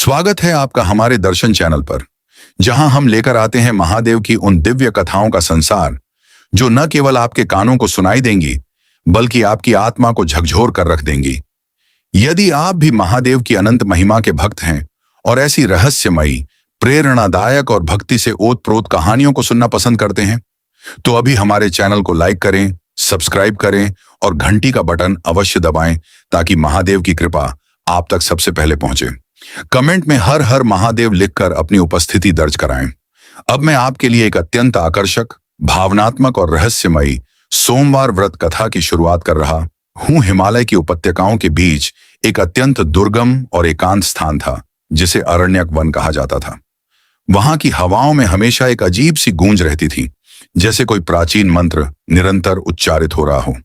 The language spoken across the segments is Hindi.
स्वागत है आपका हमारे दर्शन चैनल पर, जहां हम लेकर आते हैं महादेव की उन दिव्य कथाओं का संसार जो न केवल आपके कानों को सुनाई देंगी बल्कि आपकी आत्मा को झकझोर कर रख देंगी। यदि आप भी महादेव की अनंत महिमा के भक्त हैं और ऐसी रहस्यमयी, प्रेरणादायक और भक्ति से ओतप्रोत कहानियों को सुनना पसंद करते हैं, तो अभी हमारे चैनल को लाइक करें, सब्सक्राइब करें और घंटी का बटन अवश्य दबाएं ताकि महादेव की कृपा आप तक सबसे पहले पहुंचे। कमेंट में हर हर महादेव लिखकर अपनी उपस्थिति दर्ज कराएं। अब मैं आपके लिए एक अत्यंत आकर्षक, भावनात्मक और रहस्यमयी सोमवार व्रत कथा की शुरुआत कर रहा हूं। हिमालय की उपत्यकाओं के बीच एक अत्यंत दुर्गम और एकांत स्थान था जिसे अरण्यक वन कहा जाता था। वहां की हवाओं में हमेशा एक अजीब सी गूंज रहती थी, जैसे कोई प्राचीन मंत्र निरंतर उच्चारित हो रहा हो।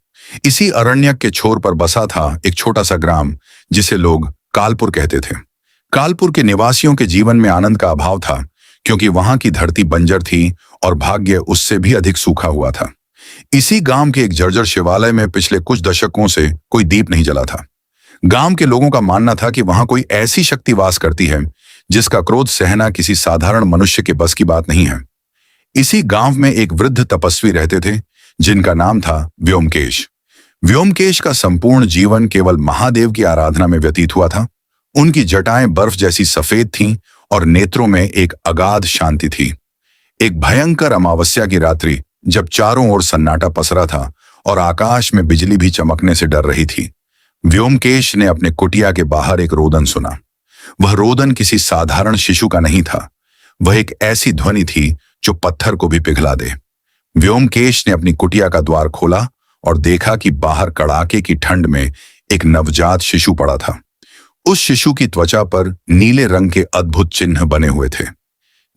इसी अरण्यक के छोर पर बसा था एक छोटा सा ग्राम जिसे लोग कालपुर कहते थे। कालपुर के निवासियों के जीवन में आनंद का अभाव था, क्योंकि वहां की धरती बंजर थी और भाग्य उससे भी अधिक सूखा हुआ था। इसी गांव के एक जर्जर शिवालय में पिछले कुछ दशकों से कोई दीप नहीं जला था। गांव के लोगों का मानना था कि वहां कोई ऐसी शक्ति वास करती है जिसका क्रोध सहना किसी साधारण मनुष्य के बस की बात नहीं है। इसी गांव में एक वृद्ध तपस्वी रहते थे जिनका नाम था व्योमकेश। व्योमकेश का संपूर्ण जीवन केवल महादेव की आराधना में व्यतीत हुआ था। उनकी जटाएं बर्फ जैसी सफेद थीं और नेत्रों में एक अगाध शांति थी। एक भयंकर अमावस्या की रात्रि, जब चारों ओर सन्नाटा पसरा था और आकाश में बिजली भी चमकने से डर रही थी, व्योमकेश ने अपने कुटिया के बाहर एक रोदन सुना। वह रोदन किसी साधारण शिशु का नहीं था। वह एक ऐसी ध्वनि थी जो पत्थर को भी पिघला दे। व्योमकेश ने अपनी कुटिया का द्वार खोला और देखा कि बाहर कड़ाके की ठंड में एक नवजात शिशु पड़ा था। उस शिशु की त्वचा पर नीले रंग के अद्भुत चिन्ह बने हुए थे।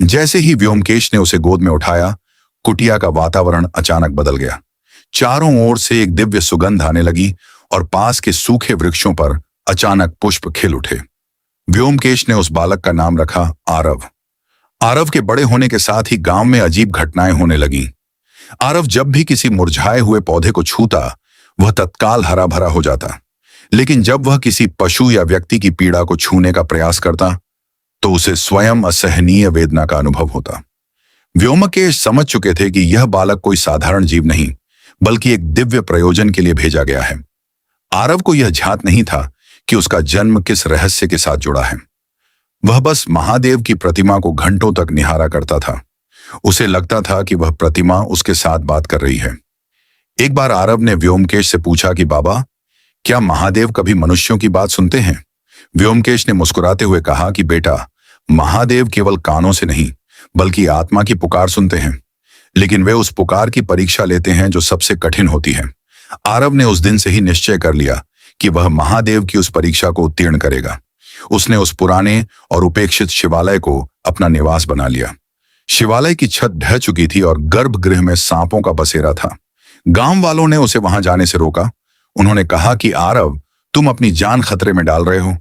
जैसे ही व्योमकेश ने उसे गोद में उठाया, कुटिया का वातावरण अचानक बदल गया। चारों ओर से एक दिव्य सुगंध आने लगी और पास के सूखे वृक्षों पर अचानक पुष्प खिल उठे। व्योमकेश ने उस बालक का नाम रखा आरव। आरव के बड़े होने के साथ ही गांव में अजीब घटनाएं होने लगीं। आरव जब भी किसी मुरझाए हुए पौधे को छूता, वह तत्काल हरा भरा हो जाता, लेकिन जब वह किसी पशु या व्यक्ति की पीड़ा को छूने का प्रयास करता तो उसे स्वयं असहनीय वेदना का अनुभव होता। व्योमकेश समझ चुके थे कि यह बालक कोई साधारण जीव नहीं, बल्कि एक दिव्य प्रयोजन के लिए भेजा गया है। आरव को यह ध्यात नहीं था कि उसका जन्म किस रहस्य के साथ जुड़ा है। वह बस महादेव की प्रतिमा को घंटों तक निहारा करता था। उसे लगता था कि वह प्रतिमा उसके साथ बात कर रही है। एक बार आरव ने व्योमकेश से पूछा कि बाबा, क्या महादेव कभी मनुष्यों की बात सुनते हैं? व्योमकेश ने मुस्कुराते हुए कहा कि बेटा, महादेव केवल कानों से नहीं बल्कि आत्मा की पुकार सुनते हैं, लेकिन वे उस पुकार की परीक्षा लेते हैं जो सबसे कठिन होती है। आरव ने उस दिन से ही निश्चय कर लिया कि वह महादेव की उस परीक्षा को उत्तीर्ण करेगा। उसने उस पुराने और उपेक्षित शिवालय को अपना निवास बना लिया। शिवालय की छत ढह चुकी थी और गर्भगृह में सांपों का बसेरा था। गांव वालों ने उसे वहां जाने से रोका। उन्होंने कहा कि आरव, तुम अपनी जान खतरे में डाल रहे हो।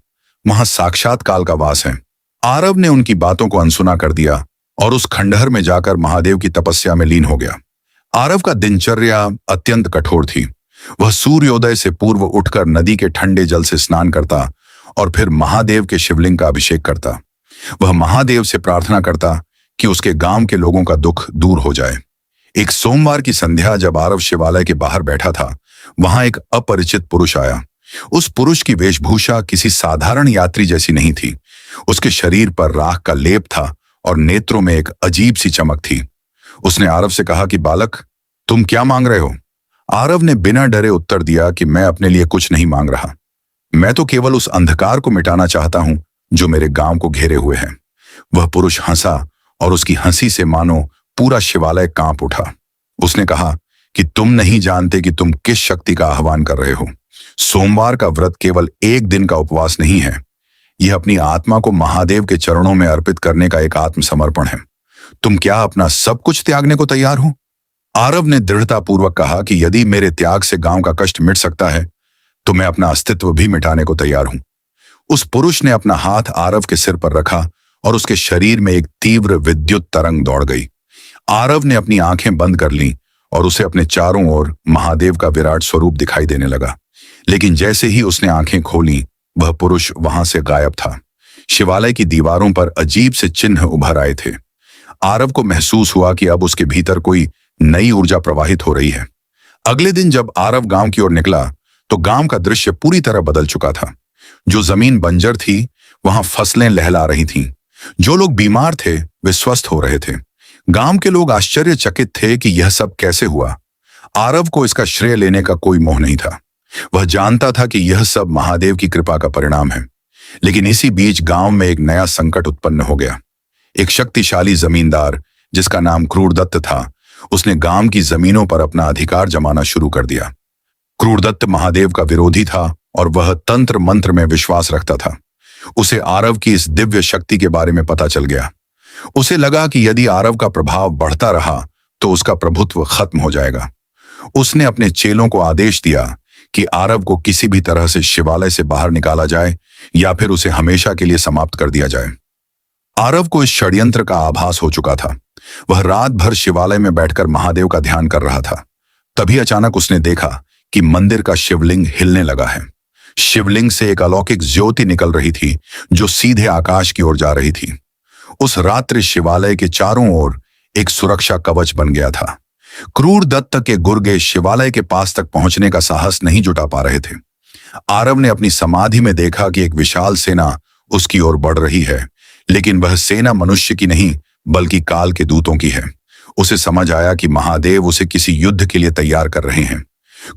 वहां साक्षात काल का वास है। आरव ने उनकी बातों को अनसुना कर दिया और उस खंडहर में जाकर महादेव की तपस्या में लीन हो गया। आरव का दिनचर्या अत्यंत कठोर थी। वह सूर्योदय से पूर्व उठकर नदी के ठंडे जल से स्नान करता और फिर महादेव के शिवलिंग का अभिषेक करता। वह महादेव से प्रार्थना करता कि उसके गांव के लोगों का दुख दूर हो जाए। एक सोमवार की संध्या जब आरव शिवालय के बाहर बैठा था, वहां एक अपरिचित पुरुष आया। उस पुरुष की वेशभूषा किसी साधारण यात्री जैसी नहीं थी। उसके शरीर पर राख का लेप था और नेत्रों में एक अजीब सी चमक थी। उसने आरव से कहा कि बालक, तुम क्या मांग रहे हो? आरव ने बिना डरे उत्तर दिया कि मैं अपने लिए कुछ नहीं मांग रहा। मैं तो केवल उस अंधकार को मिटाना चाहता हूं जो मेरे गांव को घेरे हुए है। वह पुरुष हंसा और उसकी हंसी से मानो पूरा शिवालय कांप उठा। उसने कहा कि तुम नहीं जानते कि तुम किस शक्ति का आह्वान कर रहे हो। सोमवार का व्रत केवल एक दिन का उपवास नहीं है। यह अपनी आत्मा को महादेव के चरणों में अर्पित करने का एक आत्मसमर्पण है। तुम क्या अपना सब कुछ त्यागने को तैयार हो? आरव ने दृढ़तापूर्वक कहा कि यदि मेरे त्याग से गांव का कष्ट मिट सकता है तो मैं अपना अस्तित्व भी मिटाने को तैयार हूं। उस पुरुष ने अपना हाथ आरव के सिर पर रखा और उसके शरीर में एक तीव्र विद्युत तरंग दौड़ गई। आरव ने अपनी आंखें बंद कर लीं और उसे अपने चारों ओर महादेव का विराट स्वरूप दिखाई देने लगा। लेकिन जैसे ही उसने आंखें खोलीं, वह पुरुष वहां से गायब था। शिवालय की दीवारों पर अजीब से चिन्ह उभर आए थे। आरव को महसूस हुआ कि अब उसके भीतर कोई नई ऊर्जा प्रवाहित हो रही है। अगले दिन जब आरव गांव की ओर निकला तो गांव का दृश्य पूरी तरह बदल चुका था। जो जमीन बंजर थी वहां फसलें लहला रही थीं। जो लोग बीमार थे वे स्वस्थ हो रहे थे। गांव के लोग आश्चर्यचकित थे कि यह सब कैसे हुआ। आरव को इसका श्रेय लेने का कोई मोह नहीं था। वह जानता था कि यह सब महादेव की कृपा का परिणाम है। लेकिन इसी बीच गांव में एक नया संकट उत्पन्न हो गया। एक शक्तिशाली जमींदार जिसका नाम क्रूरदत्त था, उसने गांव की जमीनों पर अपना अधिकार जमाना शुरू कर दिया। क्रूरदत्त महादेव का विरोधी था और वह तंत्र मंत्र में विश्वास रखता था। उसे आरव की इस दिव्य शक्ति के बारे में पता चल गया। उसे लगा कि यदि आरव का प्रभाव बढ़ता रहा तो उसका प्रभुत्व खत्म हो जाएगा। उसने अपने चेलों को आदेश दिया कि आरव को किसी भी तरह से शिवालय से बाहर निकाला जाए या फिर उसे हमेशा के लिए समाप्त कर दिया जाए। आरव को इस षड्यंत्र का आभास हो चुका था। वह रात भर शिवालय में बैठकर महादेव का ध्यान कर रहा था। तभी अचानक उसने देखा कि मंदिर का शिवलिंग हिलने लगा है। शिवलिंग से एक अलौकिक ज्योति निकल रही थी जो सीधे आकाश की ओर जा रही थी। उस रात्रि शिवालय के चारों ओर एक सुरक्षा कवच बन गया था। क्रूरदत्त के गुर्गे शिवालय के पास तक पहुंचने का साहस नहीं जुटा पा रहे थे। आरव ने अपनी समाधि में देखा कि एक विशाल सेना उसकी ओर बढ़ रही है, लेकिन वह सेना मनुष्य की नहीं बल्कि काल के दूतों की है। उसे समझ आया कि महादेव उसे किसी युद्ध के लिए तैयार कर रहे हैं।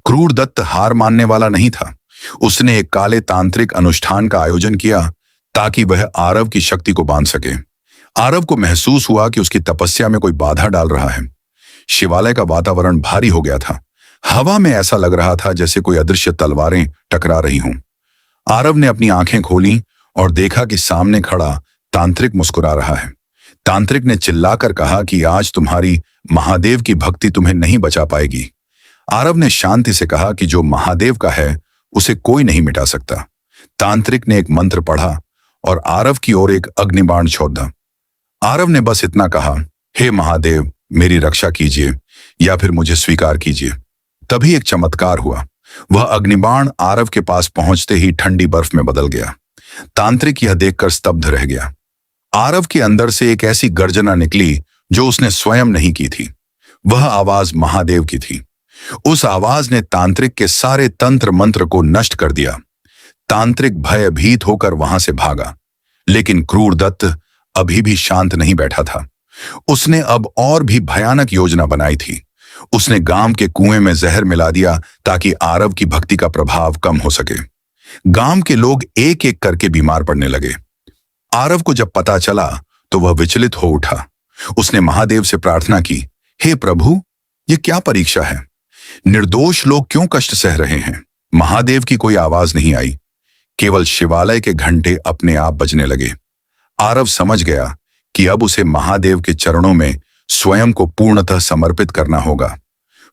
क्रूरदत्त हार मानने वाला नहीं था। उसने एक काले तांत्रिक अनुष्ठान का आयोजन किया ताकि वह आरव की शक्ति को बांध सके। आरव को महसूस हुआ कि उसकी तपस्या में कोई बाधा डाल रहा है। शिवालय का वातावरण भारी हो गया था। हवा में ऐसा लग रहा था जैसे कोई अदृश्य तलवारें टकरा रही हों। आरव ने अपनी आंखें खोली और देखा कि सामने खड़ा तांत्रिक मुस्कुरा रहा है। तांत्रिक ने चिल्लाकर कहा कि आज तुम्हारी महादेव की भक्ति तुम्हें नहीं बचा पाएगी। आरव ने शांति से कहा कि जो महादेव का है उसे कोई नहीं मिटा सकता। तांत्रिक ने एक मंत्र पढ़ा और आरव की ओर एक अग्निबाण छोड़ा। आरव ने बस इतना कहा, हे महादेव, मेरी रक्षा कीजिए या फिर मुझे स्वीकार कीजिए। तभी एक चमत्कार हुआ। वह अग्निबाण आरव के पास पहुंचते ही ठंडी बर्फ में बदल गया। तांत्रिक यह देखकर स्तब्ध रह गया। आरव के अंदर से एक ऐसी गर्जना निकली जो उसने स्वयं नहीं की थी। वह आवाज महादेव की थी। उस आवाज ने तांत्रिक के सारे तंत्र मंत्र को नष्ट कर दिया। तांत्रिक भयभीत होकर वहां से भागा, लेकिन क्रूरदत्त अभी भी शांत नहीं बैठा था। उसने अब और भी भयानक योजना बनाई थी। उसने गांव के कुएं में जहर मिला दिया ताकि आरव की भक्ति का प्रभाव कम हो सके। गांव के लोग एक एक करके बीमार पड़ने लगे। आरव को जब पता चला तो वह विचलित हो उठा। उसने महादेव से प्रार्थना की, हे प्रभु, ये क्या परीक्षा है? निर्दोष लोग क्यों कष्ट सह रहे हैं? महादेव की कोई आवाज नहीं आई। केवल शिवालय के घंटे अपने आप बजने लगे। आरव समझ गया कि अब उसे महादेव के चरणों में स्वयं को पूर्णतः समर्पित करना होगा।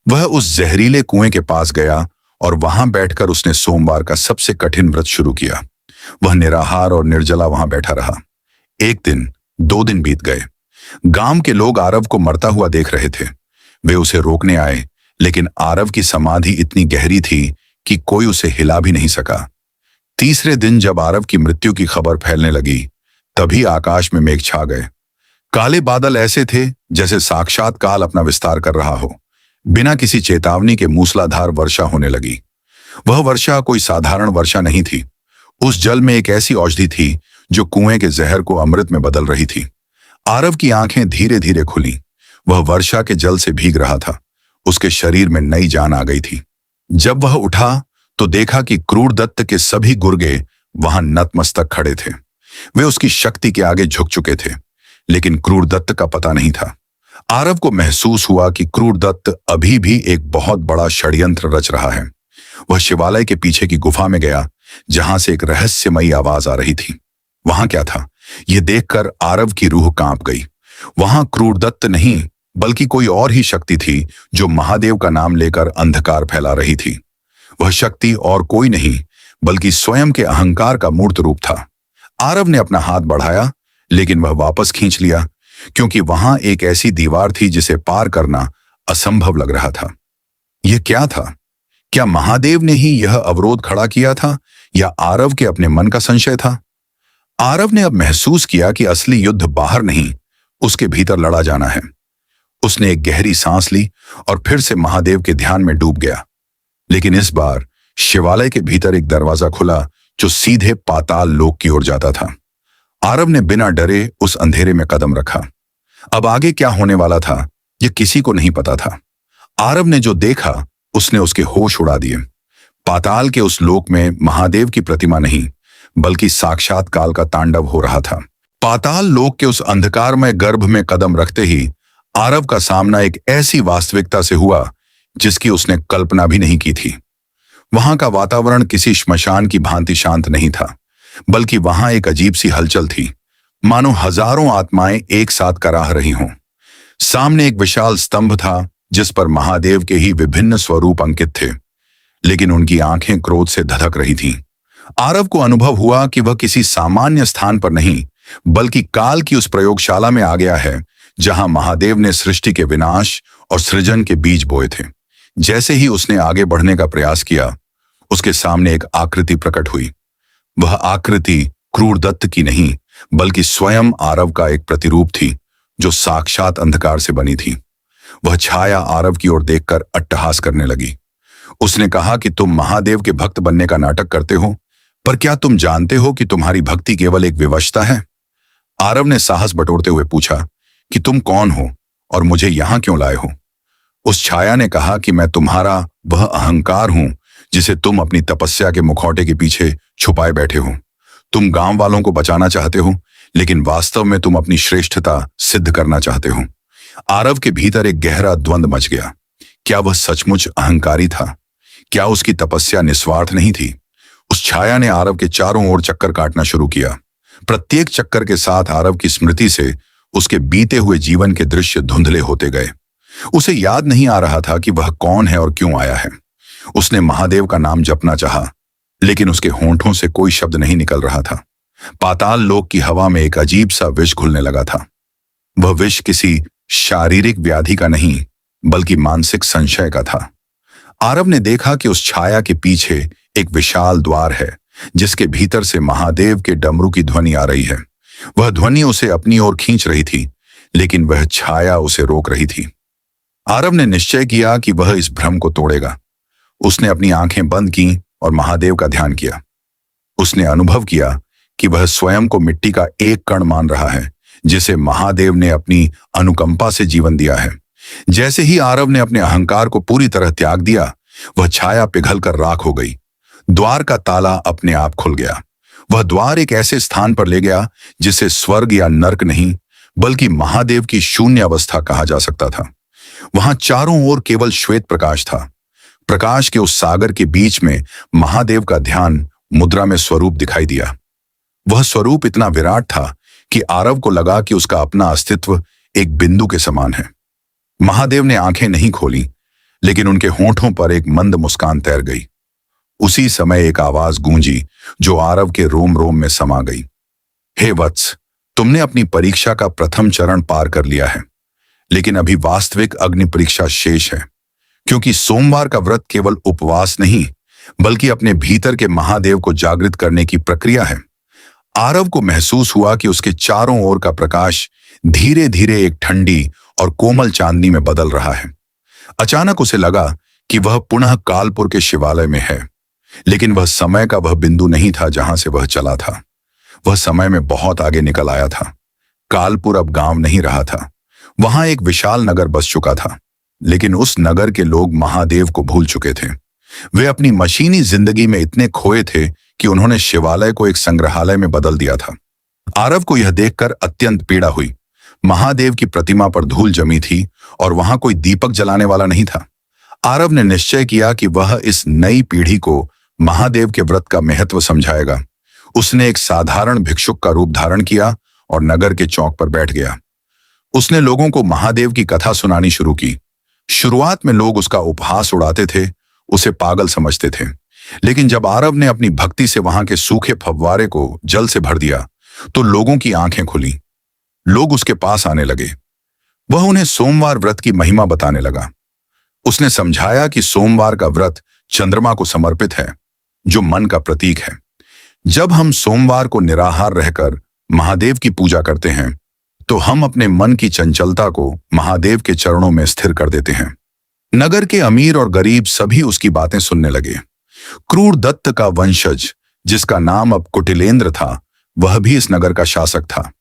वह उस जहरीले कुएं के पास गया और वहां बैठकर उसने सोमवार का सबसे कठिन व्रत शुरू किया। वह निराहार और निर्जला वहां बैठा रहा। एक दिन, 2 दिन बीत गए। गांव के लोग आरव को मरता हुआ देख रहे थे। वे उसे रोकने आए, लेकिन आरव की समाधि इतनी गहरी थी कि कोई उसे हिला भी नहीं सका। तीसरे दिन जब आरव की मृत्यु की खबर फैलने लगी, तभी आकाश में मेघ छा गए। काले बादल ऐसे थे जैसे साक्षात काल अपना विस्तार कर रहा हो। बिना किसी चेतावनी के मूसलाधार वर्षा होने लगी। वह वर्षा कोई साधारण वर्षा नहीं थी। उस जल में एक ऐसी औषधि थी जो कुएं के जहर को अमृत में बदल रही थी। आरव की आंखें धीरे धीरे खुली। वह वर्षा के जल से भीग रहा था। उसके शरीर में नई जान आ गई थी। जब वह उठा तो देखा कि क्रूरदत्त के सभी गुर्गे वहां नतमस्तक खड़े थे। वे उसकी शक्ति के आगे झुक चुके थे, लेकिन क्रूरदत्त का पता नहीं था। आरव को महसूस हुआ कि क्रूरदत्त अभी भी एक बहुत बड़ा षड्यंत्र रच रहा है। वह शिवालय के पीछे की गुफा में गया, जहां से एक रहस्यमयी आवाज आ रही थी। वहां क्या था, यह देखकर आरव की रूह कांप गई। वहां क्रूरदत्त नहीं बल्कि कोई और ही शक्ति थी जो महादेव का नाम लेकर अंधकार फैला रही थी। वह शक्ति और कोई नहीं बल्कि स्वयं के अहंकार का मूर्त रूप था। आरव ने अपना हाथ बढ़ाया, लेकिन वह वापस खींच लिया, क्योंकि वहां एक ऐसी दीवार थी जिसे पार करना असंभव लग रहा था। यह क्या था? क्या महादेव ने ही यह अवरोध खड़ा किया था या आरव के अपने मन का संशय था? आरव ने अब महसूस किया कि असली युद्ध बाहर नहीं, उसके भीतर लड़ा जाना है। उसने एक गहरी सांस ली और फिर से महादेव के ध्यान में डूब गया। लेकिन इस बार शिवालय के भीतर एक दरवाजा खुला जो सीधे पाताल लोक की ओर जाता था। आरव ने बिना डरे उस अंधेरे में कदम रखा। अब आगे क्या होने वाला था, यह किसी को नहीं पता था। आरव ने जो देखा उसने उसके होश उड़ा दिए। पाताल के उस लोक में महादेव की प्रतिमा नहीं, बल्कि साक्षात काल का तांडव हो रहा था। पाताल लोक के उस अंधकारमय गर्भ में कदम रखते ही आरव का सामना एक ऐसी वास्तविकता से हुआ जिसकी उसने कल्पना भी नहीं की थी। वहां का वातावरण किसी श्मशान की भांति शांत नहीं था, बल्कि वहां एक अजीब सी हलचल थी, मानो हजारों आत्माएं एक साथ कराह रही हों। सामने एक विशाल स्तंभ था जिस पर महादेव के ही विभिन्न स्वरूप अंकित थे, लेकिन उनकी आंखें क्रोध से धधक रही थीं। आरव को अनुभव हुआ कि वह किसी सामान्य स्थान पर नहीं, बल्कि काल की उस प्रयोगशाला में आ गया है जहां महादेव ने सृष्टि के विनाश और सृजन के बीज बोए थे। जैसे ही उसने आगे बढ़ने का प्रयास किया, उसके सामने एक आकृति प्रकट हुई। वह आकृति क्रूर दत्त की नहीं, बल्कि स्वयं आरव का एक प्रतिरूप थी जो साक्षात अंधकार से बनी थी। वह छाया आरव की ओर देखकर अट्टहास करने लगी। उसने कहा कि तुम महादेव के भक्त बनने का नाटक करते हो, पर क्या तुम जानते हो कि तुम्हारी भक्ति केवल एक विवशता है? आरव ने साहस बटोरते हुए पूछा कि तुम कौन हो और मुझे यहां क्यों लाए हो? उस छाया ने कहा कि मैं तुम्हारा वह अहंकार हूं जिसे तुम अपनी तपस्या के मुखौटे के पीछे छुपाए बैठे हो। तुम गांव वालों को बचाना चाहते हो, लेकिन वास्तव में तुम अपनी श्रेष्ठता सिद्ध करना चाहते हो। आरव के भीतर एक गहरा द्वंद्व मच गया। क्या वह सचमुच अहंकारी था? क्या उसकी तपस्या निस्वार्थ नहीं थी? उस छाया ने आरव के चारों ओर चक्कर काटना शुरू किया। प्रत्येक चक्कर के साथ आरव की स्मृति से उसके बीते हुए जीवन के दृश्य धुंधले होते गए। उसे याद नहीं आ रहा था कि वह कौन है और क्यों आया है। उसने महादेव का नाम जपना चाहा, लेकिन उसके होंठों से कोई शब्द नहीं निकल रहा था। पाताल लोक की हवा में एक अजीब सा विष घुलने लगा था। वह विष किसी शारीरिक व्याधि का नहीं, बल्कि मानसिक संशय का था। आरव ने देखा कि उस छाया के पीछे एक विशाल द्वार है, जिसके भीतर से महादेव के डमरू की ध्वनि आ रही है। वह ध्वनि उसे अपनी ओर खींच रही थी, लेकिन वह छाया उसे रोक रही थी। आरव ने निश्चय किया कि वह इस भ्रम को तोड़ेगा। उसने अपनी आंखें बंद की और महादेव का ध्यान किया। उसने अनुभव किया कि वह स्वयं को मिट्टी का एक कण मान रहा है, जिसे महादेव ने अपनी अनुकंपा से जीवन दिया है। जैसे ही आरव ने अपने अहंकार को पूरी तरह त्याग दिया, वह छाया पिघलकर राख हो गई। द्वार का ताला अपने आप खुल गया। वह द्वार एक ऐसे स्थान पर ले गया जिसे स्वर्ग या नर्क नहीं, बल्कि महादेव की शून्य अवस्था कहा जा सकता था। वहां चारों ओर केवल श्वेत प्रकाश था। प्रकाश के उस सागर के बीच में महादेव का ध्यान मुद्रा में स्वरूप दिखाई दिया। वह स्वरूप इतना विराट था कि आरव को लगा कि उसका अपना अस्तित्व एक बिंदु के समान है। महादेव ने आंखें नहीं खोली, लेकिन उनके होंठों पर एक मंद मुस्कान तैर गई। उसी समय एक आवाज गूंजी जो आरव के रोम रोम में समा गई। हे वत्स, तुमने अपनी परीक्षा का प्रथम चरण पार कर लिया है, लेकिन अभी वास्तविक अग्नि परीक्षा शेष है, क्योंकि सोमवार का व्रत केवल उपवास नहीं, बल्कि अपने भीतर के महादेव को जागृत करने की प्रक्रिया है। आरव को महसूस हुआ कि उसके चारों ओर का प्रकाश धीरे धीरे एक ठंडी और कोमल चांदनी में बदल रहा है। अचानक उसे लगा कि वह पुनः कालपुर के शिवालय में है, लेकिन वह समय का वह बिंदु नहीं था जहां से वह चला था। वह समय में बहुत आगे निकल आया था। कालपुर अब गांव नहीं रहा था। वहां एक विशाल नगर बस चुका था, लेकिन उस नगर के लोग महादेव को भूल चुके थे। वे अपनी मशीनी जिंदगी में इतने खोए थे कि उन्होंने शिवालय को एक संग्रहालय में बदल दिया था। आरव को यह देखकर अत्यंत पीड़ा हुई। महादेव की प्रतिमा पर धूल जमी थी और वहां कोई दीपक जलाने वाला नहीं था। आरव ने निश्चय किया कि वह इस नई पीढ़ी को महादेव के व्रत का महत्व समझाएगा। उसने एक साधारण भिक्षुक का रूप धारण किया और नगर के चौक पर बैठ गया। उसने लोगों को महादेव की कथा सुनानी शुरू की। शुरुआत में लोग उसका उपहास उड़ाते थे, उसे पागल समझते थे, लेकिन जब आरव ने अपनी भक्ति से वहां के सूखे फव्वारे को जल से भर दिया, तो लोगों की आंखें खुली। लोग उसके पास आने लगे। वह उन्हें सोमवार व्रत की महिमा बताने लगा। उसने समझाया कि सोमवार का व्रत चंद्रमा को समर्पित है, जो मन का प्रतीक है। जब हम सोमवार को निराहार रहकर महादेव की पूजा करते हैं तो हम अपने मन की चंचलता को महादेव के चरणों में स्थिर कर देते हैं। नगर के अमीर और गरीब सभी उसकी बातें सुनने लगे। क्रूर दत्त का वंशज, जिसका नाम अब कुटिलेंद्र था, वह भी इस नगर का शासक था।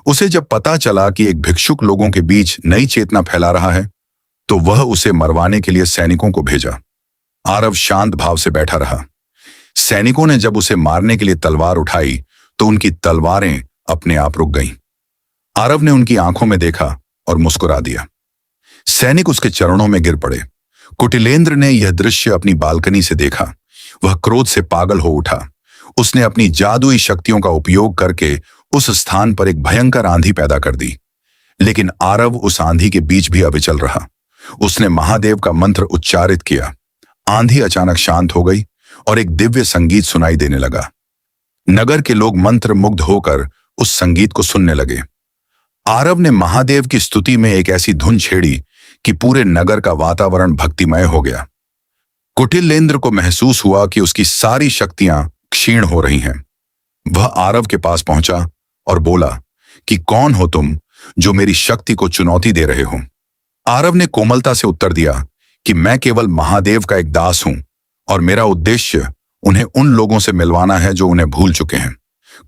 उसे जब पता चला कि एक भिक्षुक लोगों के बीच नई चेतना फैला रहा है तो वह उसे मरवाने के लिए सैनिकों को भेजा। आरव शांत भाव से बैठा रहा। सैनिकों ने जब उसे मारने के लिए तलवार उठाई तो उनकी तलवारें अपने आप रुक गईं। आरव ने उनकी आंखों में देखा और मुस्कुरा दिया। सैनिक उसके चरणों में गिर पड़े। कुटिलेंद्र ने यह दृश्य अपनी बालकनी से देखा। वह क्रोध से पागल हो उठा। उसने अपनी जादुई शक्तियों का उपयोग करके उस स्थान पर एक भयंकर आंधी पैदा कर दी। लेकिन आरव उस आंधी के बीच भी अविचल रहा। उसने महादेव का मंत्र उच्चारित किया। आंधी अचानक शांत हो गई और एक दिव्य संगीत सुनाई देने लगा। नगर के लोग मंत्र मुग्ध होकर उस संगीत को सुनने लगे। आरव ने महादेव की स्तुति में एक ऐसी धुन छेड़ी कि पूरे नगर का वातावरण भक्तिमय हो गया। कुटिलेंद्र को महसूस हुआ कि उसकी सारी शक्तियां क्षीण हो रही हैं। वह आरव के पास पहुंचा और बोला कि कौन हो तुम जो मेरी शक्ति को चुनौती दे रहे हो। आरव ने कोमलता से उत्तर दिया कि मैं केवल महादेव का एक दास हूं और मेरा उद्देश्य उन्हें उन लोगों से मिलवाना है जो उन्हें भूल चुके हैं।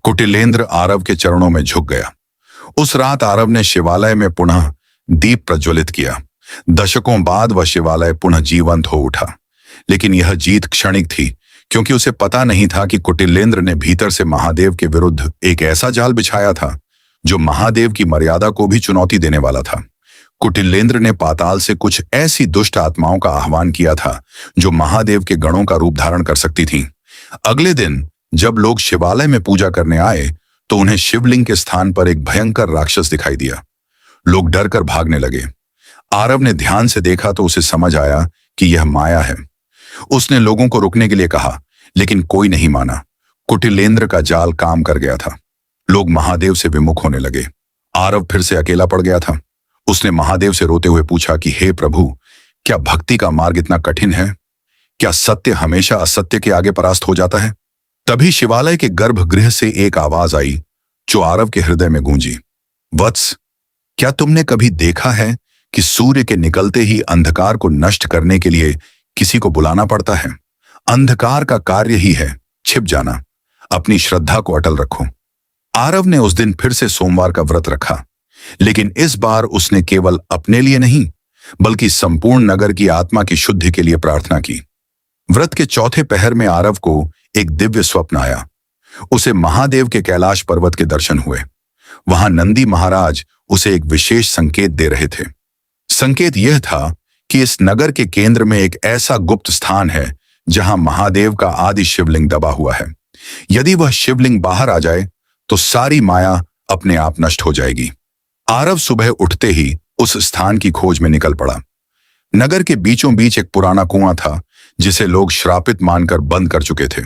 कुटिलेंद्र आरव के चरणों में झुक गया। उस रात आरव ने शिवालय में पुनः दीप प्रज्वलित किया। दशकों बाद वह शिवालय पुनः जीवंत हो उठा। लेकिन यह जीत क्षणिक थी, क्योंकि उसे पता नहीं था कि कुटिलेंद्र ने भीतर से महादेव के विरुद्ध एक ऐसा जाल बिछाया था जो महादेव की मर्यादा को भी चुनौती देने वाला था। कुटिलेंद्र ने पाताल से कुछ ऐसी दुष्ट आत्माओं का आह्वान किया था जो महादेव के गणों का रूप धारण कर सकती थीं। अगले दिन जब लोग शिवालय में पूजा करने आए तो उन्हें शिवलिंग के स्थान पर एक भयंकर राक्षस दिखाई दिया। लोग डरकर भागने लगे। आरव ने ध्यान से देखा तो उसे समझ आया कि यह माया है। उसने लोगों को रुकने के लिए कहा, लेकिन कोई नहीं माना। कुटिलेंद्र का जाल काम कर गया था। लोग महादेव से विमुख होने लगे। आरव फिर से अकेला पड़ गया था। उसने महादेव से रोते हुए पूछा कि हे प्रभु, क्या भक्ति का मार्ग इतना कठिन है? क्या सत्य हमेशा असत्य के आगे परास्त हो जाता है? तभी शिवालय के गर्भगृह से एक आवाज आई जो आरव के हृदय में गूंजी। वत्स, क्या तुमने कभी देखा है कि सूर्य के निकलते ही अंधकार को नष्ट करने के लिए किसी को बुलाना पड़ता है? अंधकार का कार्य ही है छिप जाना। अपनी श्रद्धा को अटल रखो। आरव ने उस दिन फिर से सोमवार का व्रत रखा, लेकिन इस बार उसने केवल अपने लिए नहीं बल्कि संपूर्ण नगर की आत्मा की शुद्धि के लिए प्रार्थना की। व्रत के चौथे पहर में आरव को एक दिव्य स्वप्न आया। उसे महादेव के कैलाश पर्वत के दर्शन हुए। वहां नंदी महाराज उसे एक विशेष संकेत दे रहे थे। संकेत यह था कि इस नगर के केंद्र में एक ऐसा गुप्त स्थान है जहां महादेव का आदि शिवलिंग दबा हुआ है। यदि वह शिवलिंग बाहर आ जाए तो सारी माया अपने आप नष्ट हो जाएगी। आरव सुबह उठते ही उस स्थान की खोज में निकल पड़ा। नगर के बीचों बीच एक पुराना कुआं था जिसे लोग श्रापित मानकर बंद कर चुके थे।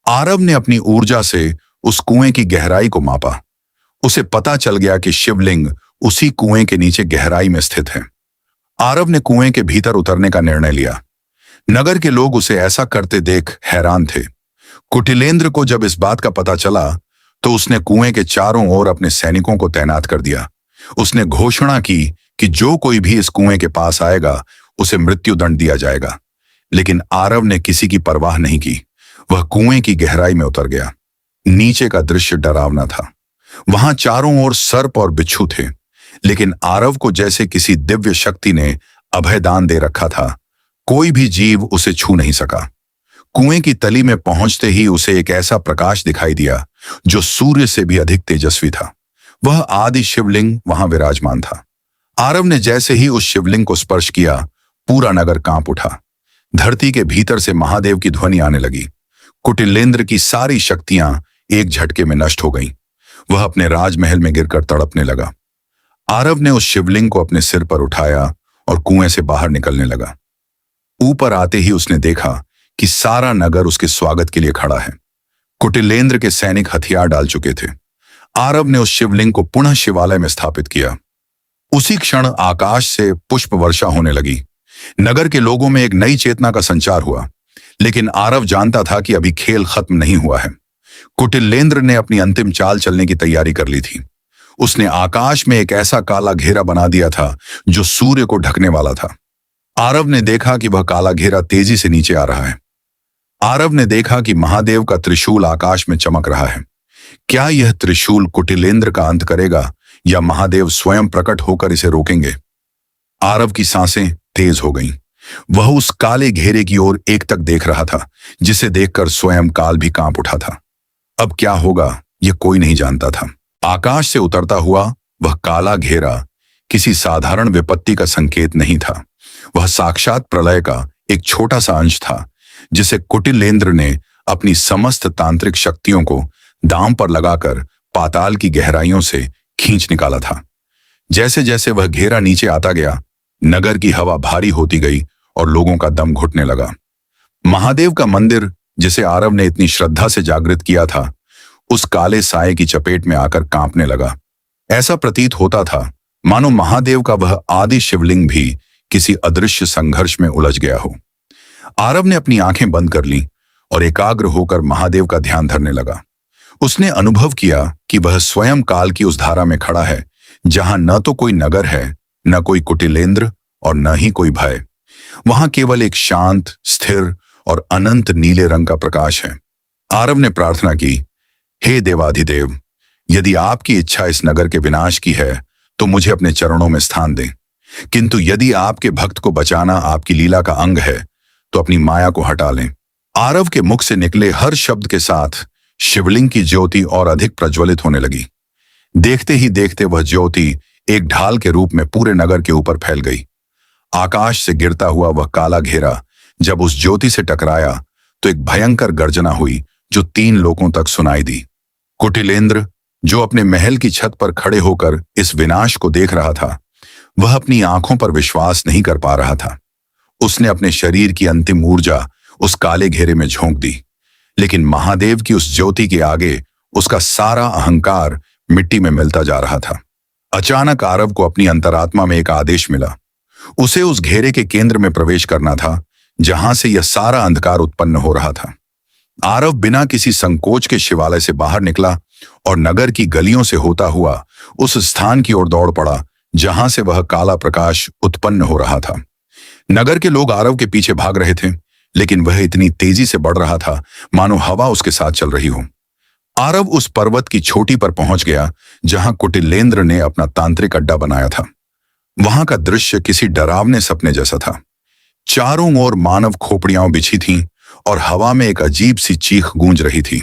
आरव ने अपनी ऊर्जा से उस कुएं की गहराई को मापा। उसे पता चल गया कि शिवलिंग उसी कुएं के नीचे गहराई में स्थित है। आरव ने कुएं के भीतर उतरने का निर्णय लिया। नगर के लोग उसे ऐसा करते देख हैरान थे। कुटिलेंद्र को जब इस बात का पता चला तो उसने कुएं के चारों ओर अपने सैनिकों को तैनात कर दिया। उसने घोषणा की कि जो कोई भी इस कुएं के पास आएगा उसे मृत्यु दंड दिया जाएगा। लेकिन आरव ने किसी की परवाह नहीं की। वह कुएं की गहराई में उतर गया। नीचे का दृश्य डरावना था। वहां चारों ओर सर्प और बिच्छू थे, लेकिन आरव को जैसे किसी दिव्य शक्ति ने अभयदान दे रखा था। कोई भी जीव उसे छू नहीं सका। कुएं की तली में पहुंचते ही उसे एक ऐसा प्रकाश दिखाई दिया जो सूर्य से भी अधिक तेजस्वी था। वह आदि शिवलिंग वहां विराजमान था। आरव ने जैसे ही उस शिवलिंग को स्पर्श किया, पूरा नगर कांप उठा। धरती के भीतर से महादेव की ध्वनि आने लगी। कुटिलेंद्र की सारी शक्तियां एक झटके में नष्ट हो गईं। वह अपने राजमहल में गिरकर तड़पने लगा। आरव ने उस शिवलिंग को अपने सिर पर उठाया और कुएं से बाहर निकलने लगा। ऊपर आते ही उसने देखा कि सारा नगर उसके स्वागत के लिए खड़ा है। कुटिलेंद्र के सैनिक हथियार डाल चुके थे। आरव ने उस शिवलिंग को पुनः शिवालय में स्थापित किया। उसी क्षण आकाश से पुष्प वर्षा होने लगी। नगर के लोगों में एक नई चेतना का संचार हुआ। लेकिन आरव जानता था कि अभी खेल खत्म नहीं हुआ है। कुटिलेंद्र ने अपनी अंतिम चाल चलने की तैयारी कर ली थी। उसने आकाश में एक ऐसा काला घेरा बना दिया था जो सूर्य को ढकने वाला था। आरव ने देखा कि वह काला घेरा तेजी से नीचे आ रहा है। आरव ने देखा कि महादेव का त्रिशूल आकाश में चमक रहा है। क्या यह त्रिशूल कुटिलेंद्र का अंत करेगा या महादेव स्वयं प्रकट होकर इसे रोकेंगे? आरव की सांसें तेज हो गईं। वह उस काले घेरे की ओर एक तक देख रहा था, जिसे देखकर स्वयं काल भी कांप उठा था। अब क्या होगा यह कोई नहीं जानता था। आकाश से उतरता हुआ वह काला घेरा किसी साधारण विपत्ति का संकेत नहीं था। वह साक्षात प्रलय का एक छोटा सा अंश था, जिसे कुटिलेंद्र ने अपनी समस्त तांत्रिक शक्तियों को दांव पर लगाकर पाताल की गहराइयों से खींच निकाला था। जैसे जैसे वह घेरा नीचे आता गया, नगर की हवा भारी होती गई और लोगों का दम घुटने लगा। महादेव का मंदिर, जिसे आरव ने इतनी श्रद्धा से जागृत किया था, उस काले साए की चपेट में आकर कांपने लगा। ऐसा प्रतीत होता था मानो महादेव का वह आदि शिवलिंग भी किसी अदृश्य संघर्ष में उलझ गया हो। आरव ने अपनी आंखें बंद कर ली और एकाग्र होकर महादेव का ध्यान धरने लगा। उसने अनुभव किया कि वह स्वयं काल की उस धारा में खड़ा है, जहां न तो कोई नगर है, न कोई कुटिलेंद्र और न ही कोई भय। वहां केवल एक शांत, स्थिर और अनंत नीले रंग का प्रकाश है। आरव ने प्रार्थना की, हे देवाधिदेव, यदि आपकी इच्छा इस नगर के विनाश की है तो मुझे अपने चरणों में स्थान दें, किंतु यदि आपके भक्त को बचाना आपकी लीला का अंग है तो अपनी माया को हटा लें। आरव के मुख से निकले हर शब्द के साथ शिवलिंग की ज्योति और अधिक प्रज्वलित होने लगी। देखते ही देखते वह ज्योति एक ढाल के रूप में पूरे नगर के ऊपर फैल गई। आकाश से गिरता हुआ वह काला घेरा जब उस ज्योति से टकराया तो एक भयंकर गर्जना हुई जो 3 लोगों तक सुनाई दी। कुटिलेंद्र, जो अपने महल की छत पर खड़े होकर इस विनाश को देख रहा था, वह अपनी आंखों पर विश्वास नहीं कर पा रहा था। उसने अपने शरीर की अंतिम ऊर्जा उस काले घेरे में झोंक दी, लेकिन महादेव की उस ज्योति के आगे उसका सारा अहंकार मिट्टी में मिलता जा रहा था। अचानक आरव को अपनी अंतरात्मा में एक आदेश मिला। उसे उस घेरे के केंद्र में प्रवेश करना था, जहां से यह सारा अंधकार उत्पन्न हो रहा था। आरव बिना किसी संकोच के शिवालय से बाहर निकला और नगर की गलियों से होता हुआ उस स्थान की ओर दौड़ पड़ा जहां से वह काला प्रकाश उत्पन्न हो रहा था। नगर के लोग आरव के पीछे भाग रहे थे, लेकिन वह इतनी तेजी से बढ़ रहा था मानो हवा उसके साथ चल रही हो। आरव उस पर्वत की चोटी पर पहुंच गया जहां कुटिलेंद्र ने अपना तांत्रिक अड्डा बनाया था। वहां का दृश्य किसी डरावने सपने जैसा था। चारों ओर मानव खोपड़ियां बिछी थीं और हवा में एक अजीब सी चीख गूंज रही थी।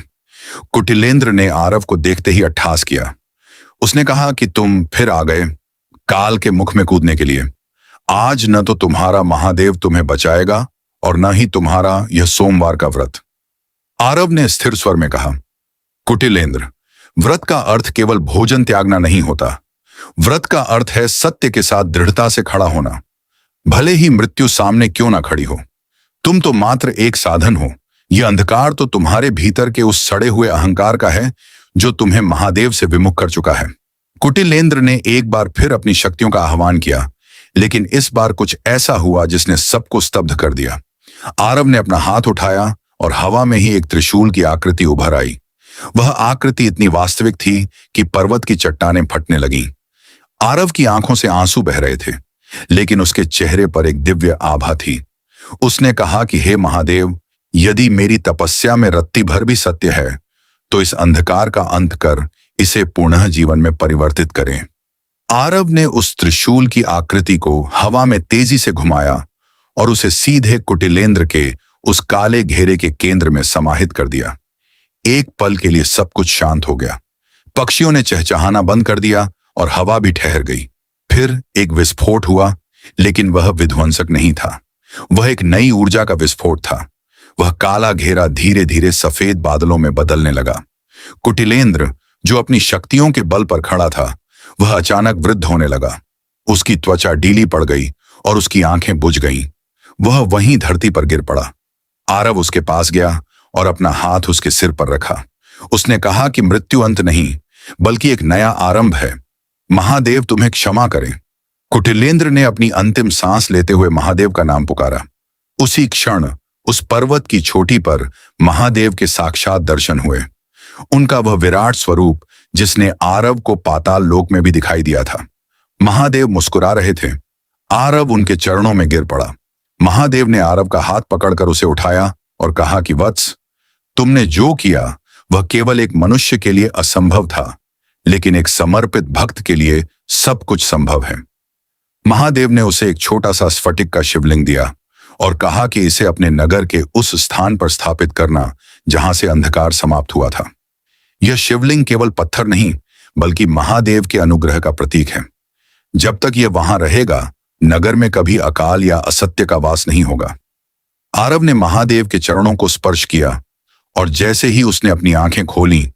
कुटिलेंद्र ने आरव को देखते ही अट्ठास किया। उसने कहा कि तुम फिर आ गए काल के मुख में कूदने के लिए। आज न तो तुम्हारा महादेव तुम्हें बचाएगा और न ही तुम्हारा यह सोमवार का व्रत। आरव ने स्थिर स्वर में कहा, कुटिलेंद्र, व्रत का अर्थ केवल भोजन त्यागना नहीं होता। व्रत का अर्थ है सत्य के साथ दृढ़ता से खड़ा होना, भले ही मृत्यु सामने क्यों ना खड़ी हो। तुम तो मात्र एक साधन हो। यह अंधकार तो तुम्हारे भीतर के उस सड़े हुए अहंकार का है जो तुम्हें महादेव से विमुख कर चुका है। कुटिलेंद्र ने एक बार फिर अपनी शक्तियों का आह्वान किया, लेकिन इस बार कुछ ऐसा हुआ जिसने सबको स्तब्ध कर दिया। आरव ने अपना हाथ उठाया और हवा में ही एक त्रिशूल की आकृति उभर आई। वह आकृति इतनी वास्तविक थी कि पर्वत की चट्टानें फटने लगीं। आरव की आंखों से आंसू बह रहे थे, लेकिन उसके चेहरे पर एक दिव्य आभा थी। उसने कहा कि हे महादेव, यदि मेरी तपस्या में रत्ती भर भी सत्य है तो इस अंधकार का अंत कर इसे पुनः जीवन में परिवर्तित करें। आरव ने उस त्रिशूल की आकृति को हवा में तेजी से घुमाया और उसे सीधे कुटिलेंद्र के उस काले घेरे के केंद्र में समाहित कर दिया। एक पल के लिए सब कुछ शांत हो गया। पक्षियों ने चहचहाना बंद कर दिया और हवा भी ठहर गई। फिर एक विस्फोट हुआ, लेकिन वह विध्वंसक नहीं था। वह एक नई ऊर्जा का विस्फोट था। वह काला घेरा धीरे धीरे सफेद बादलों में बदलने लगा। कुटिलेंद्र, जो अपनी शक्तियों के बल पर खड़ा था, वह अचानक वृद्ध होने लगा। उसकी त्वचा ढीली पड़ गई और उसकी आंखें बुझ गईं। वह वहीं धरती पर गिर पड़ा। आरव उसके पास गया और अपना हाथ उसके सिर पर रखा। उसने कहा कि मृत्यु अंत नहीं, बल्कि एक नया आरंभ है। महादेव तुम्हें क्षमा करें। कुटिलेंद्र ने अपनी अंतिम सांस लेते हुए महादेव का नाम पुकारा। उसी क्षण उस पर्वत की चोटी पर महादेव के साक्षात दर्शन हुए। उनका वह विराट स्वरूप जिसने आरव को पाताल लोक में भी दिखाई दिया था। महादेव मुस्कुरा रहे थे। आरव उनके चरणों में गिर पड़ा। महादेव ने आरव का हाथ पकड़कर उसे उठाया और कहा कि वत्स, तुमने जो किया वह केवल एक मनुष्य के लिए असंभव था, लेकिन एक समर्पित भक्त के लिए सब कुछ संभव है। महादेव ने उसे एक छोटा सा स्फटिक का शिवलिंग दिया और कहा कि इसे अपने नगर के उस स्थान पर स्थापित करना जहां से अंधकार समाप्त हुआ था। यह शिवलिंग केवल पत्थर नहीं, बल्कि महादेव के अनुग्रह का प्रतीक है। जब तक यह वहां रहेगा, नगर में कभी अकाल या असत्य का वास नहीं होगा। आरव ने महादेव के चरणों को स्पर्श किया और जैसे ही उसने अपनी आंखें खोली,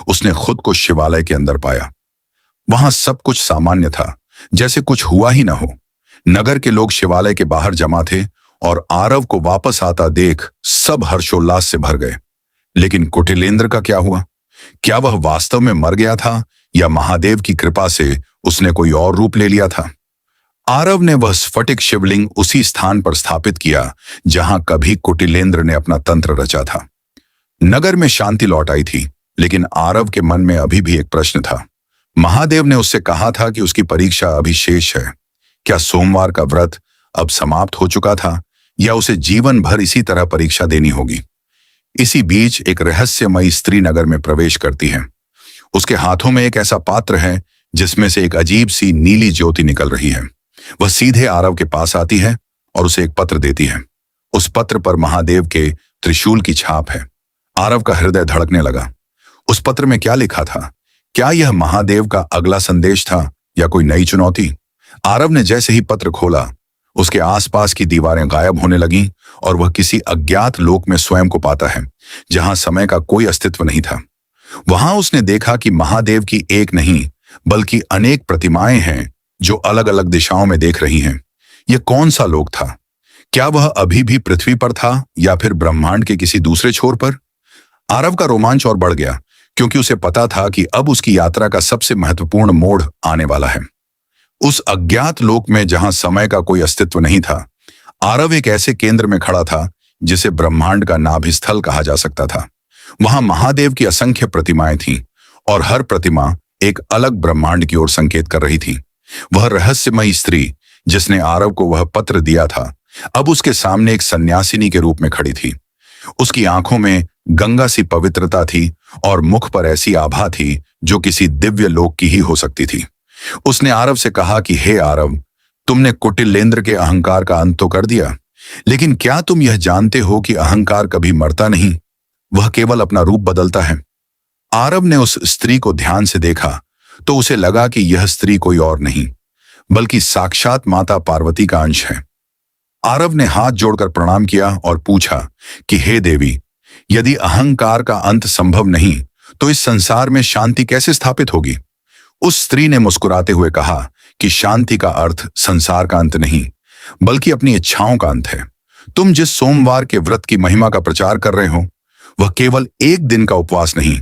उसने खुद को शिवालय के अंदर पाया। वहां सब कुछ सामान्य था, जैसे कुछ हुआ ही न हो। नगर के लोग शिवालय के बाहर जमा थे और आरव को वापस आता देख सब हर्षोल्लास से भर गए। लेकिन कुटिलेंद्र का क्या हुआ? क्या वह वास्तव में मर गया था या महादेव की कृपा से उसने कोई और रूप ले लिया था? आरव ने वह स्फटिक शिवलिंग उसी स्थान पर स्थापित किया जहां कभी कुटिलेंद्र ने अपना तंत्र रचा था। नगर में शांति लौट आई थी, लेकिन आरव के मन में अभी भी एक प्रश्न था। महादेव ने उससे कहा था कि उसकी परीक्षा अभी शेष है। क्या सोमवार का व्रत अब समाप्त हो चुका था या उसे जीवन भर इसी तरह परीक्षा देनी होगी? इसी बीच एक रहस्यमयी स्त्री नगर में प्रवेश करती है। उसके हाथों में एक ऐसा पात्र है जिसमें से एक अजीब सी नीली ज्योति निकल रही है। वह सीधे आरव के पास आती है और उसे एक पत्र देती है। उस पत्र पर महादेव के त्रिशूल की छाप है। आरव का हृदय धड़कने लगा। उस पत्र में क्या लिखा था? क्या यह महादेव का अगला संदेश था या कोई नई चुनौती? आरव ने जैसे ही पत्र खोला, उसके आसपास की दीवारें गायब होने लगीं और वह किसी अज्ञात लोक में स्वयं को पाता है, जहां समय का कोई अस्तित्व नहीं था। वहां उसने देखा कि महादेव की एक नहीं बल्कि अनेक प्रतिमाएं हैं जो अलग अलग दिशाओं में देख रही हैं। यह कौन सा लोक था? क्या वह अभी भी पृथ्वी पर था या फिर ब्रह्मांड के किसी दूसरे छोर पर? आरव का रोमांच और बढ़ गया, क्योंकि उसे पता था कि अब उसकी यात्रा का सबसे महत्वपूर्ण मोड़ आने वाला है। उस अज्ञात लोक में जहां समय का कोई अस्तित्व नहीं था, आरव एक ऐसे केंद्र में खड़ा था जिसे ब्रह्मांड का नाभिस्थल कहा जा सकता था। वहां महादेव की असंख्य प्रतिमाएं थीं और हर प्रतिमा एक अलग ब्रह्मांड की ओर संकेत कर रही थी। वह रहस्यमयी स्त्री जिसने आरव को वह पत्र दिया था, अब उसके सामने एक सन्यासिनी के रूप में खड़ी थी। उसकी आंखों में गंगा सी पवित्रता थी और मुख पर ऐसी आभा थी जो किसी दिव्य लोक की ही हो सकती थी। उसने आरव से कहा कि हे आरव, तुमने कुटिलेंद्र के अहंकार का अंत तो कर दिया, लेकिन क्या तुम यह जानते हो कि अहंकार कभी मरता नहीं, वह केवल अपना रूप बदलता है। आरव ने उस स्त्री को ध्यान से देखा तो उसे लगा कि यह स्त्री कोई और नहीं बल्कि साक्षात माता पार्वती का अंश है। आरव ने हाथ जोड़कर प्रणाम किया और पूछा कि हे देवी, यदि अहंकार का अंत संभव नहीं तो इस संसार में शांति कैसे स्थापित होगी? उस स्त्री ने मुस्कुराते हुए कहा कि शांति का अर्थ संसार का अंत नहीं बल्कि अपनी इच्छाओं का अंत है। तुम जिस सोमवार के व्रत की महिमा का प्रचार कर रहे हो, वह केवल एक दिन का उपवास नहीं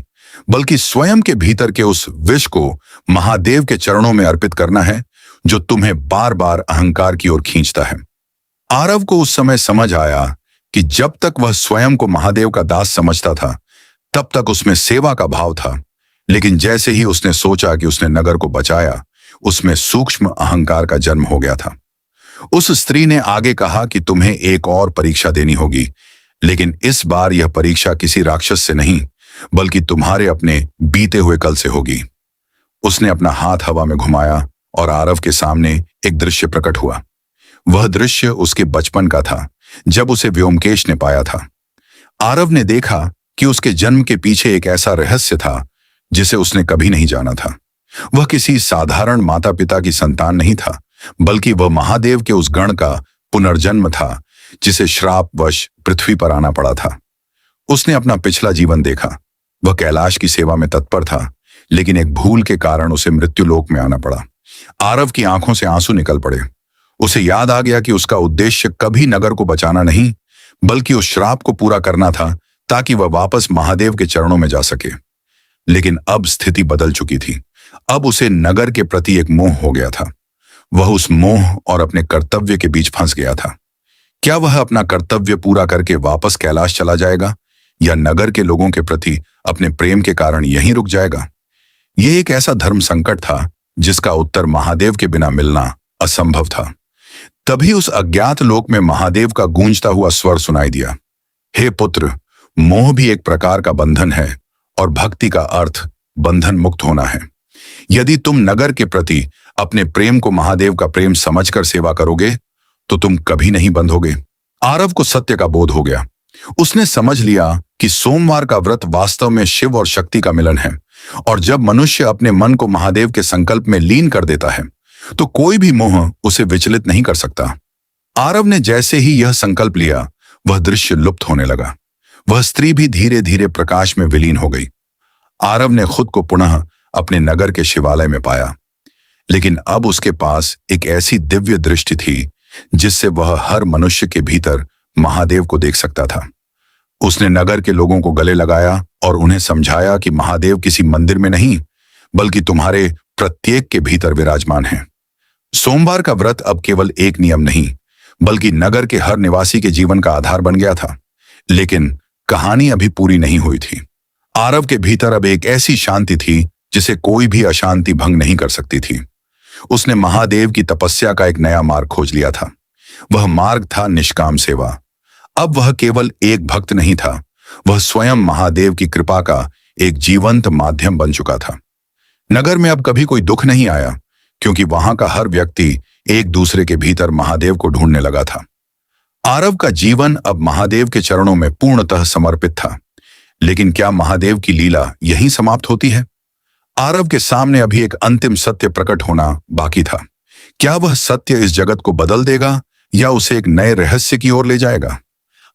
बल्कि स्वयं के भीतर के उस विष को महादेव के चरणों में अर्पित करना है जो तुम्हें बार बार अहंकार की ओर खींचता है। आरव को उस समय समझ आया कि जब तक वह स्वयं को महादेव का दास समझता था, तब तक उसमें सेवा का भाव था, लेकिन जैसे ही उसने सोचा कि उसने नगर को बचाया, उसमें सूक्ष्म अहंकार का जन्म हो गया था। उस स्त्री ने आगे कहा कि तुम्हें एक और परीक्षा देनी होगी, लेकिन इस बार यह परीक्षा किसी राक्षस से नहीं बल्कि तुम्हारे अपने बीते हुए कल से होगी। उसने अपना हाथ हवा में घुमाया और आरव के सामने एक दृश्य प्रकट हुआ। वह दृश्य उसके बचपन का था, जब उसे व्योमकेश ने पाया था। आरव ने देखा कि उसके जन्म के पीछे एक ऐसा रहस्य था जिसे उसने कभी नहीं जाना था। वह किसी साधारण माता पिता की संतान नहीं था, बल्कि वह महादेव के उस गण का पुनर्जन्म था जिसे श्रापवश पृथ्वी पर आना पड़ा था। उसने अपना पिछला जीवन देखा। वह कैलाश की सेवा में तत्पर था, लेकिन एक भूल के कारण उसे मृत्युलोक में आना पड़ा। आरव की आंखों से आंसू निकल पड़े। उसे याद आ गया कि उसका उद्देश्य कभी नगर को बचाना नहीं बल्कि उस श्राप को पूरा करना था ताकि वह वापस महादेव के चरणों में जा सके। लेकिन अब स्थिति बदल चुकी थी। अब उसे नगर के प्रति एक मोह हो गया था। वह उस मोह और अपने कर्तव्य के बीच फंस गया था। क्या वह अपना कर्तव्य पूरा करके वापस कैलाश चला जाएगा या नगर के लोगों के प्रति अपने प्रेम के कारण यहीं रुक जाएगा? यह एक ऐसा धर्म संकट था जिसका उत्तर महादेव के बिना मिलना असंभव था। तभी उस अज्ञात लोक में महादेव का गूंजता हुआ स्वर सुनाई दिया, हे पुत्र, मोह भी एक प्रकार का बंधन है और भक्ति का अर्थ बंधन मुक्त होना है। यदि तुम नगर के प्रति अपने प्रेम को महादेव का प्रेम समझकर सेवा करोगे तो तुम कभी नहीं बंधोगे। आरव को सत्य का बोध हो गया। उसने समझ लिया कि सोमवार का व्रत वास्तव में शिव और शक्ति का मिलन है, और जब मनुष्य अपने मन को महादेव के संकल्प में लीन कर देता है तो कोई भी मोह उसे विचलित नहीं कर सकता। आरव ने जैसे ही यह संकल्प लिया, वह दृश्य लुप्त होने लगा। वह स्त्री भी धीरे धीरे प्रकाश में विलीन हो गई। आरव ने खुद को पुनः अपने नगर के शिवालय में पाया, लेकिन अब उसके पास एक ऐसी दिव्य दृष्टि थी जिससे वह हर मनुष्य के भीतर महादेव को देख सकता था। उसने नगर के लोगों को गले लगाया और उन्हें समझाया कि महादेव किसी मंदिर में नहीं, बल्कि तुम्हारे प्रत्येक के भीतर विराजमान है। सोमवार का व्रत अब केवल एक नियम नहीं, बल्कि नगर के हर निवासी के जीवन का आधार बन गया था। लेकिन कहानी अभी पूरी नहीं हुई थी। आरव के भीतर अब एक ऐसी शांति थी जिसे कोई भी अशांति भंग नहीं कर सकती थी। उसने महादेव की तपस्या का एक नया मार्ग खोज लिया था। वह मार्ग था निष्काम सेवा। अब वह केवल एक भक्त नहीं था, वह स्वयं महादेव की कृपा का एक जीवंत माध्यम बन चुका था। नगर में अब कभी कोई दुख नहीं आया, क्योंकि वहां का हर व्यक्ति एक दूसरे के भीतर महादेव को ढूंढने लगा था। आरव का जीवन अब महादेव के चरणों में पूर्णतः समर्पित था। लेकिन क्या महादेव की लीला यहीं समाप्त होती है? आरव के सामने अभी एक अंतिम सत्य प्रकट होना बाकी था। क्या वह सत्य इस जगत को बदल देगा या उसे एक नए रहस्य की ओर ले जाएगा?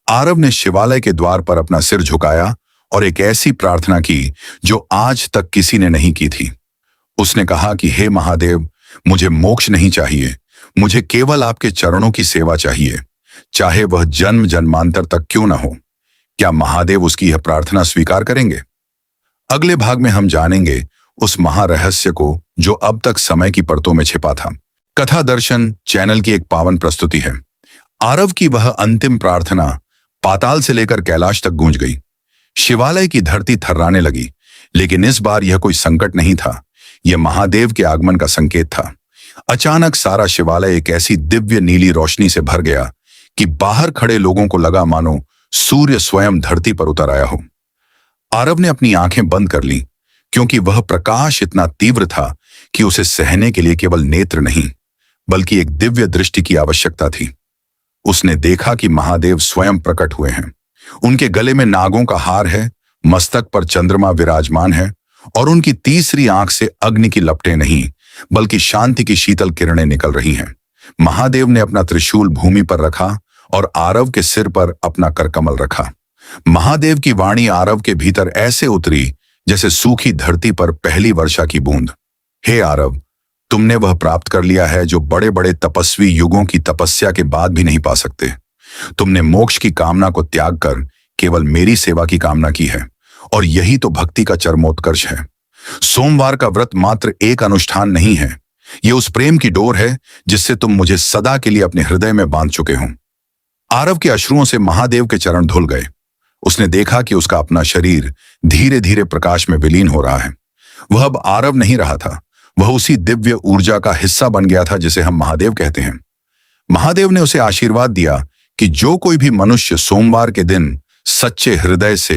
आरव ने शिवालय के द्वार पर अपना सिर झुकाया और एक ऐसी प्रार्थना की जो आज तक किसी ने नहीं की थी। उसने कहा कि हे महादेव, मुझे मोक्ष नहीं चाहिए, मुझे केवल आपके चरणों की सेवा चाहिए, चाहे वह जन्म जन्मांतर तक क्यों न हो। क्या महादेव उसकी यह प्रार्थना स्वीकार करेंगे? अगले भाग में हम जानेंगे उस महारहस्य को जो अब तक समय की परतों में छिपा था। कथा दर्शन चैनल की एक पावन प्रस्तुति है। आरव की वह अंतिम प्रार्थना पाताल से लेकर कैलाश तक गूंज गई। शिवालय की धरती थर्राने लगी, लेकिन इस बार यह कोई संकट नहीं था, यह महादेव के आगमन का संकेत था। अचानक सारा शिवालय एक ऐसी दिव्य नीली रोशनी से भर गया कि बाहर खड़े लोगों को लगा मानो सूर्य स्वयं धरती पर उतर आया हो। आरव ने अपनी आंखें बंद कर लीं, क्योंकि वह प्रकाश इतना तीव्र था कि उसे सहने के लिए केवल नेत्र नहीं, बल्कि एक दिव्य दृष्टि की आवश्यकता थी। उसने देखा कि महादेव स्वयं प्रकट हुए हैं। उनके गले में नागों का हार है, मस्तक पर चंद्रमा विराजमान है, और उनकी तीसरी आंख से अग्नि की लपटें नहीं, बल्कि शांति की शीतल किरणें निकल रही हैं। महादेव ने अपना त्रिशूल भूमि पर रखा और आरव के सिर पर अपना करकमल रखा। महादेव की वाणी आरव के भीतर ऐसे उतरी जैसे सूखी धरती पर पहली वर्षा की बूंद। हे आरव, तुमने वह प्राप्त कर लिया है जो बड़े बड़े तपस्वी युगों की तपस्या के बाद भी नहीं पा सकते। तुमने मोक्ष की कामना को त्याग कर केवल मेरी सेवा की कामना की है, और यही तो भक्ति का चरमोत्कर्ष है। सोमवार का व्रत मात्र एक अनुष्ठान नहीं है, यह उस प्रेम की डोर है जिससे तुम मुझे सदा के लिए अपने हृदय में बांध चुके हो। आरव के अश्रुओं से महादेव के चरण धुल गए। उसने देखा कि उसका अपना शरीर धीरे धीरे प्रकाश में विलीन हो रहा है। वह अब आरव नहीं रहा था, वह उसी दिव्य ऊर्जा का हिस्सा बन गया था जिसे हम महादेव कहते हैं। महादेव ने उसे आशीर्वाद दिया कि जो कोई भी मनुष्य सोमवार के दिन सच्चे हृदय से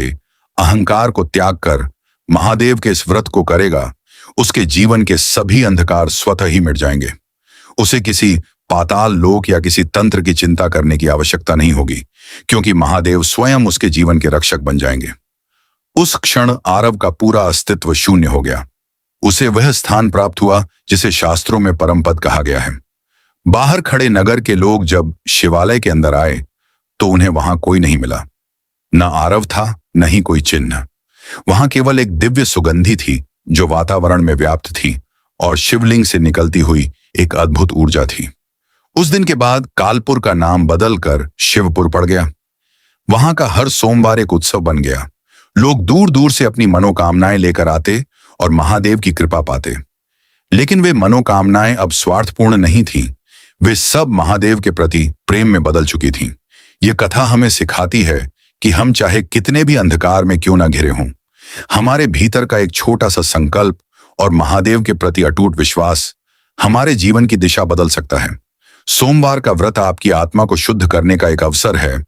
अहंकार को त्याग कर महादेव के इस व्रत को करेगा, उसके जीवन के सभी अंधकार स्वतः ही मिट जाएंगे। उसे किसी पाताल लोक या किसी तंत्र की चिंता करने की आवश्यकता नहीं होगी, क्योंकि महादेव स्वयं उसके जीवन के रक्षक बन जाएंगे। उस क्षण आरव का पूरा अस्तित्व शून्य हो गया। उसे वह स्थान प्राप्त हुआ जिसे शास्त्रों में परम पद कहा गया है। बाहर खड़े नगर के लोग जब शिवालय के अंदर आए तो उन्हें वहां कोई नहीं मिला। न आरव था, न ही कोई चिन्ह। वहां केवल एक दिव्य सुगंधी थी जो वातावरण में व्याप्त थी, और शिवलिंग से निकलती हुई एक अद्भुत ऊर्जा थी। उस दिन के बाद कालपुर का नाम बदलकर शिवपुर पड़ गया। वहां का हर सोमवार एक उत्सव बन गया। लोग दूर दूर से अपनी मनोकामनाएं लेकर आते और महादेव की कृपा पाते। लेकिन वे मनोकामनाएं अब स्वार्थपूर्ण नहीं थीं, वे सब महादेव के प्रति प्रेम में बदल चुकी थीं। यह कथा हमें सिखाती है कि हम चाहे कितने भी अंधकार में क्यों ना घिरे हों, हमारे भीतर का एक छोटा सा संकल्प और महादेव के प्रति अटूट विश्वास हमारे जीवन की दिशा बदल सकता है। सोमवार का व्रत आपकी आत्मा को शुद्ध करने का एक अवसर है।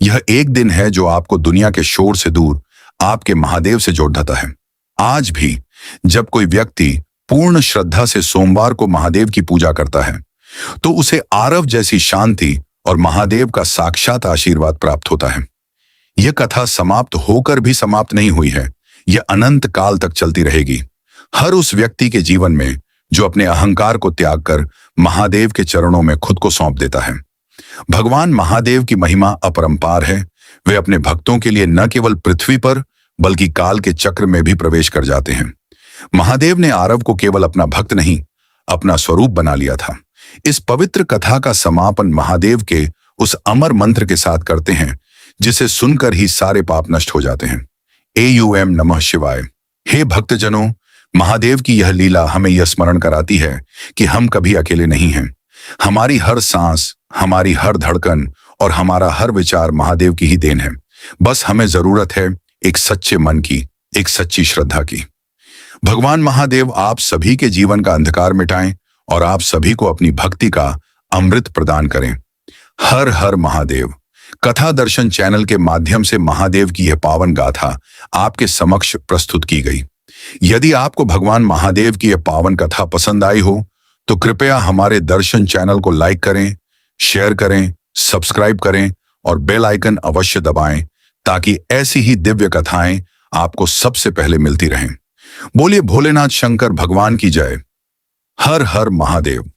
यह एक दिन है जो आपको दुनिया के शोर से दूर आपके महादेव से जोड़ देता है। आज भी जब कोई व्यक्ति पूर्ण श्रद्धा से सोमवार को महादेव की पूजा करता है तो उसे आरव जैसी शांति और महादेव का साक्षात आशीर्वाद प्राप्त होता है। यह कथा समाप्त होकर भी समाप्त नहीं हुई है, यह अनंत काल तक चलती रहेगी। हर उस व्यक्ति के जीवन में जो अपने अहंकार को त्याग कर महादेव के चरणों में खुद को सौंप देता है। भगवान महादेव की महिमा अपरंपार है। वे अपने भक्तों के लिए न केवल पृथ्वी पर बल्कि काल के चक्र में भी प्रवेश कर जाते हैं। महादेव ने आरव को केवल अपना भक्त नहीं, अपना स्वरूप बना लिया था। इस पवित्र कथा का समापन महादेव के उस अमर मंत्र के साथ करते हैं जिसे सुनकर ही सारे पाप नष्ट हो जाते हैं। AUM नमः शिवाय। हे भक्तजनों, महादेव की यह लीला हमें यह स्मरण कराती है कि हम कभी अकेले नहीं हैं। हमारी हर सांस, हमारी हर धड़कन और हमारा हर विचार महादेव की ही देन है। बस हमें जरूरत है एक सच्चे मन की, एक सच्ची श्रद्धा की। भगवान महादेव आप सभी के जीवन का अंधकार मिटाएं और आप सभी को अपनी भक्ति का अमृत प्रदान करें। हर हर महादेव। कथा दर्शन चैनल के माध्यम से महादेव की यह पावन गाथा आपके समक्ष प्रस्तुत की गई। यदि आपको भगवान महादेव की यह पावन कथा पसंद आई हो तो कृपया हमारे दर्शन चैनल को लाइक करें, शेयर करें, सब्सक्राइब करें और बेल आइकन अवश्य दबाएं ताकि ऐसी ही दिव्य कथाएं आपको सबसे पहले मिलती रहें। बोलिए भोलेनाथ शंकर भगवान की जय। हर हर महादेव।